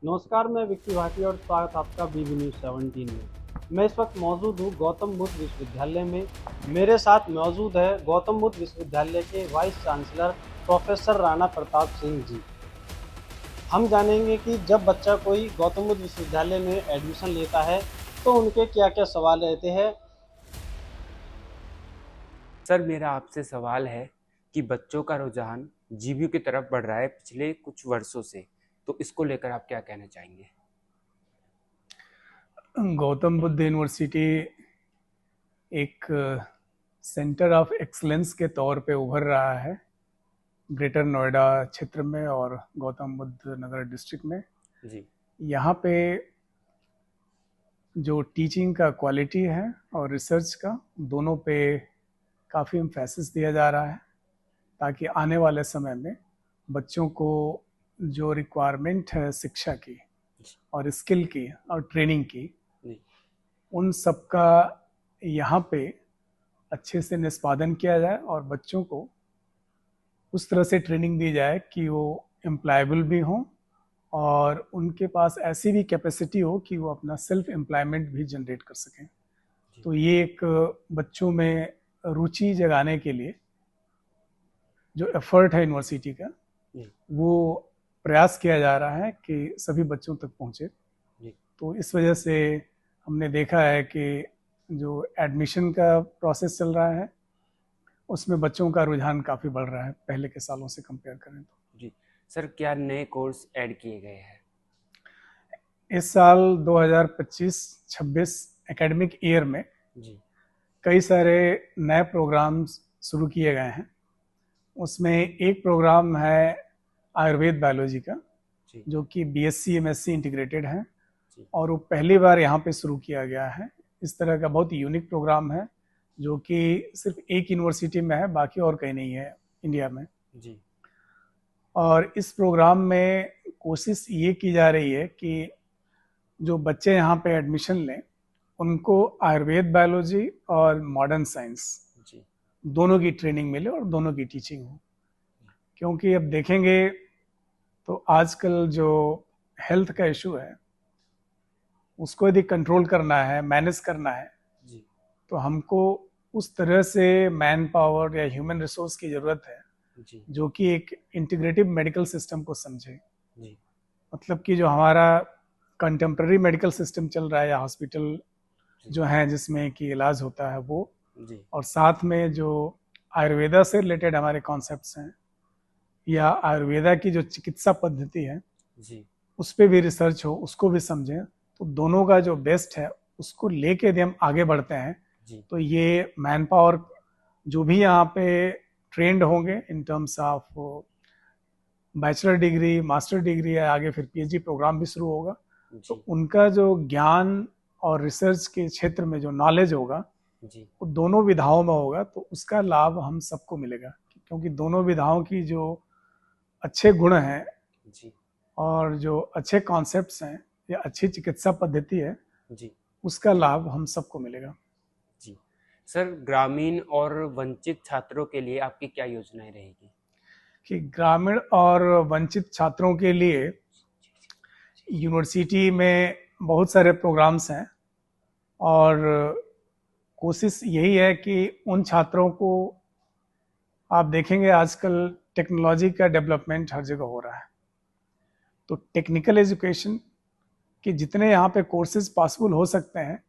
नमस्कार, मैं विक्की भाटी और स्वागत आपका बीबी न्यूज़ 17 में। मैं इस वक्त मौजूद हूँ गौतम बुद्ध विश्वविद्यालय में। मेरे साथ मौजूद है गौतम बुद्ध विश्वविद्यालय के vice chancellor professor Rana Pratap Singh ji. हम जानेंगे कि जब बच्चा कोई गौतम बुद्ध विश्वविद्यालय में एडमिशन लेता है तो उनके क्या क्या सवाल रहते हैं। सर, मेरा आपसे सवाल है कि बच्चों का रुझान जीबीयू की तरफ बढ़ रहा है पिछले कुछ वर्षों से, तो इसको लेकर आप क्या कहना चाहेंगे? गौतम बुद्ध यूनिवर्सिटी एक सेंटर ऑफ एक्सीलेंस के तौर पे उभर रहा है ग्रेटर नोएडा क्षेत्र में और गौतम बुद्ध नगर डिस्ट्रिक्ट में। जी। यहाँ पे जो टीचिंग का क्वालिटी है और रिसर्च का दोनों पे काफ़ी एम्फेसिस दिया जा रहा है ताकि आने वाले समय में बच्चों को जो रिक्वायरमेंट है शिक्षा की और स्किल की और ट्रेनिंग की, जी। उन सब का यहाँ पे अच्छे से निष्पादन किया जाए और बच्चों को उस तरह से ट्रेनिंग दी जाए कि वो एम्प्लॉयबल भी हों और उनके पास ऐसी भी कैपेसिटी हो कि वो अपना सेल्फ एम्प्लॉयमेंट भी जनरेट कर सकें। तो ये एक बच्चों में रुचि जगाने के लिए जो एफर्ट है यूनिवर्सिटी का, वो प्रयास किया जा रहा है कि सभी बच्चों तक पहुँचे। तो इस वजह से हमने देखा है कि जो एडमिशन का प्रोसेस चल रहा है उसमें बच्चों का रुझान काफ़ी बढ़ रहा है पहले के सालों से कंपेयर करें तो। जी सर, क्या नए कोर्स ऐड किए गए हैं? इस साल 2025-26 एकेडमिक ईयर में जी। कई सारे नए प्रोग्राम्स शुरू किए गए हैं। उसमें एक प्रोग्राम है आयुर्वेद बायोलॉजी का, जो कि बीएससी एमएससी इंटीग्रेटेड है और वो पहली बार यहाँ पे शुरू किया गया है। इस तरह का बहुत यूनिक प्रोग्राम है जो कि सिर्फ एक यूनिवर्सिटी में है, बाकी और कहीं नहीं है इंडिया में। जी। और इस प्रोग्राम में कोशिश ये की जा रही है कि जो बच्चे यहाँ पे एडमिशन लें उनको आयुर्वेद बायोलॉजी और मॉडर्न साइंस दोनों की ट्रेनिंग मिले और दोनों की टीचिंग हो। क्योंकि अब देखेंगे तो आजकल जो हेल्थ का इशू है उसको यदि कंट्रोल करना है, मैनेज करना है, तो हमको उस तरह से मैन पावर या ह्यूमन रिसोर्स की ज़रूरत है जो कि एक इंटीग्रेटिव मेडिकल सिस्टम को समझे। मतलब कि जो हमारा कंटेम्प्रेरी मेडिकल सिस्टम चल रहा है या हॉस्पिटल जो है जिसमें कि इलाज होता है वो, और साथ में जो आयुर्वेदा से रिलेटेड हमारे कॉन्सेप्ट्स हैं या आयुर्वेदा की जो चिकित्सा पद्धति है उस पर भी रिसर्च हो, उसको भी समझें। तो दोनों का जो बेस्ट है उसको लेके यदि हम आगे बढ़ते हैं तो ये मैन पावर जो भी यहाँ पे ट्रेंड होंगे in terms of bachelor degree, master degree या आगे फिर पीएचडी प्रोग्राम भी शुरू होगा, तो उनका जो ज्ञान और रिसर्च के क्षेत्र में जो नॉलेज होगा वो दोनों विधाओं में होगा, तो उसका लाभ हम सबको मिलेगा। क्योंकि दोनों विधाओं की जो अच्छे गुण हैं और जो अच्छे कॉन्सेप्ट्स हैं या अच्छी चिकित्सा पद्धति है उसका लाभ हम सबको मिलेगा। जी सर, ग्रामीण और वंचित छात्रों के लिए आपकी क्या योजनाएं रहेगी? कि ग्रामीण और वंचित छात्रों के लिए यूनिवर्सिटी में बहुत सारे प्रोग्राम्स हैं और कोशिश यही है कि उन छात्रों को, आप देखेंगे आजकल टेक्नोलॉजी का डेवलपमेंट हर जगह हो रहा है, तो टेक्निकल एजुकेशन के जितने यहाँ पे कोर्सेज पॉसिबल हो सकते हैं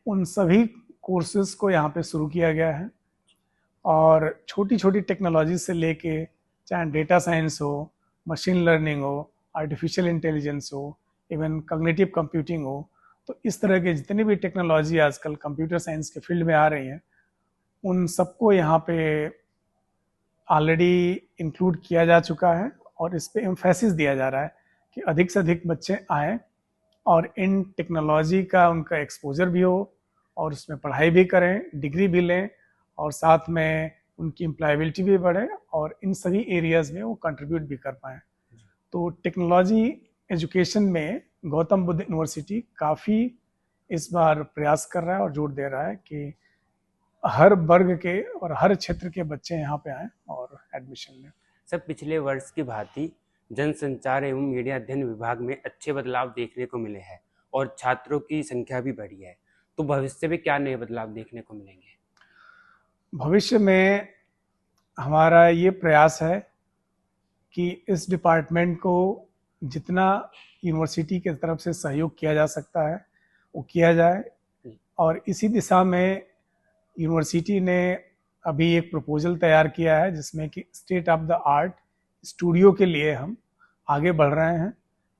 उन सभी कोर्सेज को यहाँ पे शुरू किया गया है। और छोटी छोटी टेक्नोलॉजी से लेके चाहे डेटा साइंस हो, मशीन लर्निंग हो, आर्टिफिशियल इंटेलिजेंस हो, इवन कॉग्निटिव कंप्यूटिंग हो, तो इस तरह के जितनी भी टेक्नोलॉजी आजकल कंप्यूटर साइंस के फील्ड में आ रही हैं उन सबको यहाँ पे ऑलरेडी इंक्लूड किया जा चुका है और इस पे एम्फेसिस दिया जा रहा है कि अधिक से अधिक बच्चे आएँ और इन टेक्नोलॉजी का उनका एक्सपोजर भी हो और उसमें पढ़ाई भी करें, डिग्री भी लें और साथ में उनकी एम्प्लॉयबिलिटी भी बढ़े और इन सभी एरियाज़ में वो कंट्रीब्यूट भी कर पाएँ। तो टेक्नोलॉजी एजुकेशन में गौतम बुद्ध यूनिवर्सिटी काफ़ी इस बार प्रयास कर रहा है और जोर दे रहा है कि हर वर्ग के और हर क्षेत्र के बच्चे यहाँ पे आएँ और एडमिशन लें। सर, पिछले वर्ष की भांति जनसंचार एवं मीडिया अध्ययन विभाग में अच्छे बदलाव देखने को मिले हैं और छात्रों की संख्या भी बढ़ी है, तो भविष्य में क्या नए बदलाव देखने को मिलेंगे? भविष्य में हमारा ये प्रयास है कि इस डिपार्टमेंट को जितना यूनिवर्सिटी की तरफ से सहयोग किया जा सकता है वो किया जाए, और इसी दिशा में यूनिवर्सिटी ने अभी एक प्रपोजल तैयार किया है जिसमें कि state of the art studio के लिए हम आगे बढ़ रहे हैं।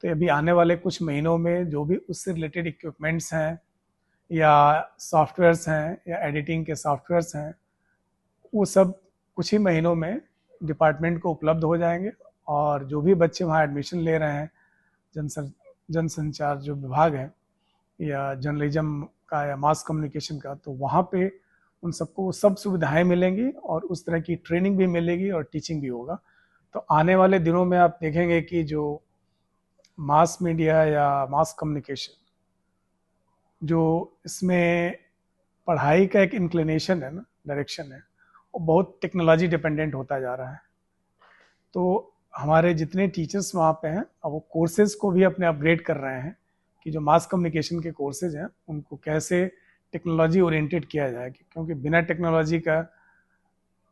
तो अभी आने वाले कुछ महीनों में जो भी उससे रिलेटेड इक्विपमेंट्स हैं या सॉफ्टवेयर्स हैं या एडिटिंग के सॉफ्टवेयर्स हैं, वो सब कुछ ही महीनों में डिपार्टमेंट को उपलब्ध हो जाएंगे, और जो भी बच्चे वहाँ एडमिशन ले रहे हैं जनसंचार जो विभाग है या जर्नलिज्म का या मास कम्युनिकेशन का, तो वहाँ पे उन सबको सब सुविधाएं मिलेंगी और उस तरह की ट्रेनिंग भी मिलेगी और टीचिंग भी होगा। तो आने वाले दिनों में आप देखेंगे कि जो मास मीडिया या मास कम्युनिकेशन जो इसमें पढ़ाई का एक इंक्लिनेशन है ना, डायरेक्शन है, वो बहुत टेक्नोलॉजी डिपेंडेंट होता जा रहा है। तो हमारे जितने टीचर्स वहाँ पे हैं अब वो कोर्सेज को भी अपने अपग्रेड कर रहे हैं कि जो मास कम्युनिकेशन के कोर्सेज हैं उनको कैसे टेक्नोलॉजी ओरिएंटेड किया जाए, क्योंकि बिना टेक्नोलॉजी का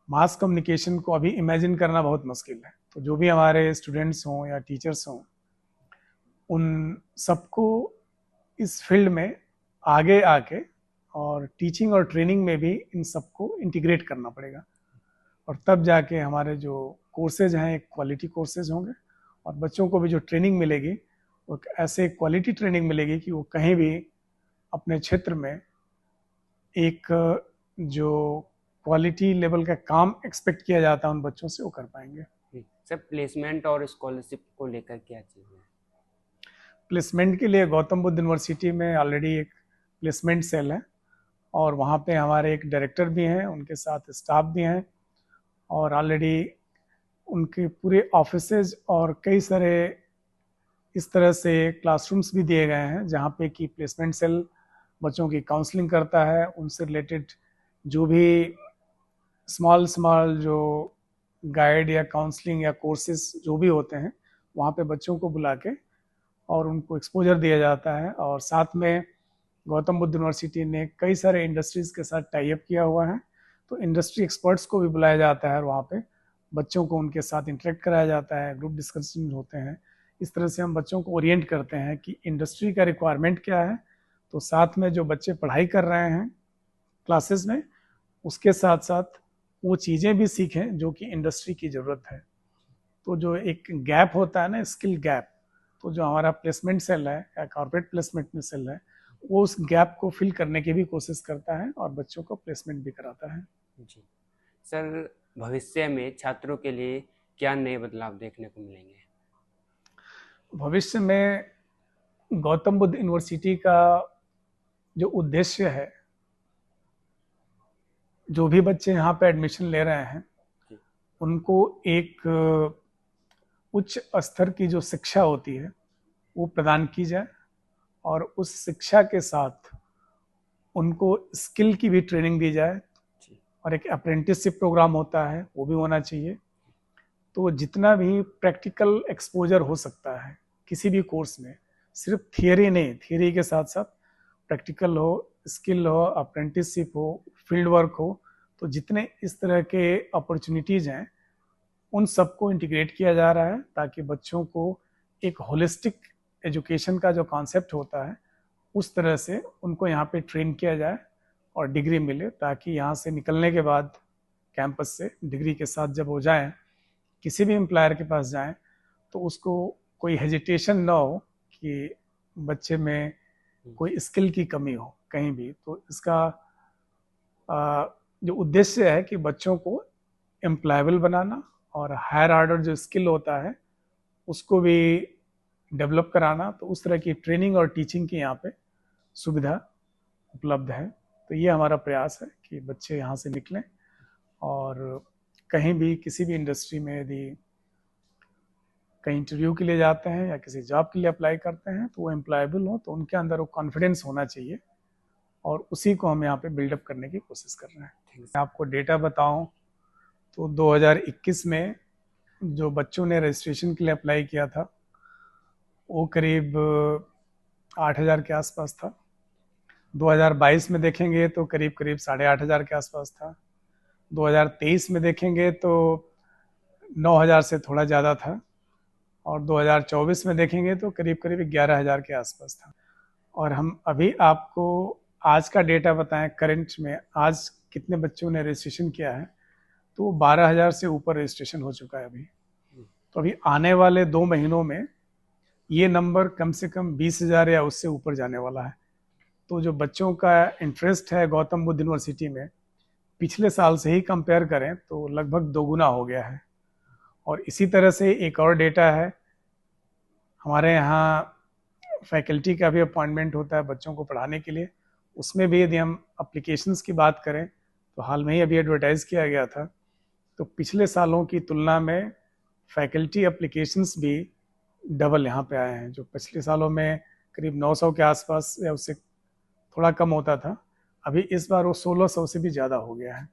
मास कम्युनिकेशन को अभी इमेजिन करना बहुत मुश्किल है। तो जो भी हमारे स्टूडेंट्स हों या टीचर्स हों, उन सबको इस फील्ड में आगे आके और टीचिंग और ट्रेनिंग में भी इन सबको इंटीग्रेट करना पड़ेगा, और तब जाके हमारे जो कोर्सेज हैं एक क्वालिटी कोर्सेज होंगे, और बच्चों को भी जो ट्रेनिंग मिलेगी वो ऐसे क्वालिटी ट्रेनिंग मिलेगी कि वो कहीं भी अपने क्षेत्र में एक जो क्वालिटी लेवल का काम एक्सपेक्ट किया जाता है उन बच्चों से वो कर पाएंगे। सर, प्लेसमेंट और स्कॉलरशिप को लेकर क्या चीज़ है? प्लेसमेंट के लिए गौतम बुद्ध यूनिवर्सिटी में ऑलरेडी एक प्लेसमेंट सेल है, और वहाँ पे हमारे एक डायरेक्टर भी हैं, उनके साथ स्टाफ भी हैं, और ऑलरेडी उनके पूरे ऑफिसेज और कई सारे इस तरह से क्लासरूम्स भी दिए गए हैं जहाँ पे कि प्लेसमेंट सेल बच्चों की काउंसलिंग करता है, उनसे रिलेटेड जो भी स्मॉल जो गाइड या काउंसलिंग या कोर्सेज जो भी होते हैं वहाँ पे बच्चों को बुला के और उनको एक्सपोजर दिया जाता है। और साथ में गौतम बुद्ध यूनिवर्सिटी ने कई सारे इंडस्ट्रीज़ के साथ टाई अप किया हुआ है, तो इंडस्ट्री एक्सपर्ट्स को भी बुलाया जाता है और वहाँ पे बच्चों को उनके साथ इंटरेक्ट कराया जाता है, ग्रुप डिस्कशन होते हैं। इस तरह से हम बच्चों को ओरिएंट करते हैं कि इंडस्ट्री का रिक्वायरमेंट क्या है, तो साथ में जो बच्चे पढ़ाई कर रहे हैं क्लासेस में उसके साथ साथ वो चीज़ें भी सीखें जो कि इंडस्ट्री की ज़रूरत है। तो जो एक गैप होता है ना, स्किल गैप, तो जो हमारा प्लेसमेंट सेल है या कॉर्पोरेट प्लेसमेंट में सेल है वो उस गैप को फिल करने की भी कोशिश करता है और बच्चों को प्लेसमेंट भी कराता है। जी सर, भविष्य में छात्रों के लिए क्या नए बदलाव देखने को मिलेंगे? भविष्य में गौतम बुद्ध यूनिवर्सिटी का जो उद्देश्य है, जो भी बच्चे यहाँ पे एडमिशन ले रहे हैं उनको एक उच्च स्तर की जो शिक्षा होती है वो प्रदान की जाए, और उस शिक्षा के साथ उनको स्किल की भी ट्रेनिंग दी जाए, और एक अप्रेंटिसशिप प्रोग्राम होता है वो भी होना चाहिए। तो जितना भी प्रैक्टिकल एक्सपोजर हो सकता है किसी भी कोर्स में, सिर्फ थियरी नहीं, थियरी के साथ साथ प्रैक्टिकल हो, स्किल हो, अप्रेंटिसशिप हो, फील्ड वर्क हो, तो जितने इस तरह के अपॉर्चुनिटीज़ हैं उन सबको इंटीग्रेट किया जा रहा है ताकि बच्चों को एक होलिस्टिक एजुकेशन का जो कॉन्सेप्ट होता है उस तरह से उनको यहाँ पे ट्रेन किया जाए और डिग्री मिले, ताकि यहाँ से निकलने के बाद कैंपस से डिग्री के साथ जब हो जाएं, किसी भी एम्प्लॉयर के पास जाएं तो उसको कोई हेजिटेशन ना हो कि बच्चे में कोई स्किल की कमी हो कहीं भी। तो इसका जो उद्देश्य है कि बच्चों को एम्प्लॉयबल बनाना और हायर ऑर्डर जो स्किल होता है उसको भी डेवलप कराना, तो उस तरह की ट्रेनिंग और टीचिंग की यहाँ पे सुविधा उपलब्ध है। तो ये हमारा प्रयास है कि बच्चे यहाँ से निकलें और कहीं भी किसी भी इंडस्ट्री में यदि कहीं इंटरव्यू के लिए जाते हैं या किसी जॉब के लिए अप्लाई करते हैं तो वो एम्प्लॉयबल हो, तो उनके अंदर वो कॉन्फिडेंस होना चाहिए, और उसी को हम यहाँ पे बिल्डअप करने की कोशिश कर रहे हैं। मैं आपको डेटा बताऊं तो 2021 में जो बच्चों ने रजिस्ट्रेशन के लिए अप्लाई किया था वो करीब 8,000 के आसपास था। 2022 में देखेंगे तो करीब करीब 8,500 के आसपास था। 2023 में देखेंगे तो 9,000 से थोड़ा ज़्यादा था, और 2024 में देखेंगे तो करीब करीब 11,000 के आसपास था। और हम अभी आपको आज का डेटा बताएं, करंट में आज कितने बच्चों ने रजिस्ट्रेशन किया है, तो 12,000 से ऊपर रजिस्ट्रेशन हो चुका है अभी। तो अभी आने वाले 2 महीनों में ये नंबर कम से कम 20,000 या उससे ऊपर जाने वाला है। तो जो बच्चों का इंटरेस्ट है गौतम बुद्ध यूनिवर्सिटी में, पिछले साल से ही कंपेयर करें तो लगभग 2 गुना हो गया है। और इसी तरह से एक और डेटा है, हमारे यहाँ फैकल्टी का भी अपॉइंटमेंट होता है बच्चों को पढ़ाने के लिए। उसमें भी यदि हम एप्लीकेशंस की बात करें तो हाल में ही अभी एडवर्टाइज़ किया गया था, तो पिछले सालों की तुलना में फैकल्टी एप्लीकेशंस भी डबल यहाँ पे आए हैं। जो पिछले सालों में करीब 900 के आसपास या उससे थोड़ा कम होता था, अभी इस बार वो 1,600 से भी ज़्यादा हो गया है।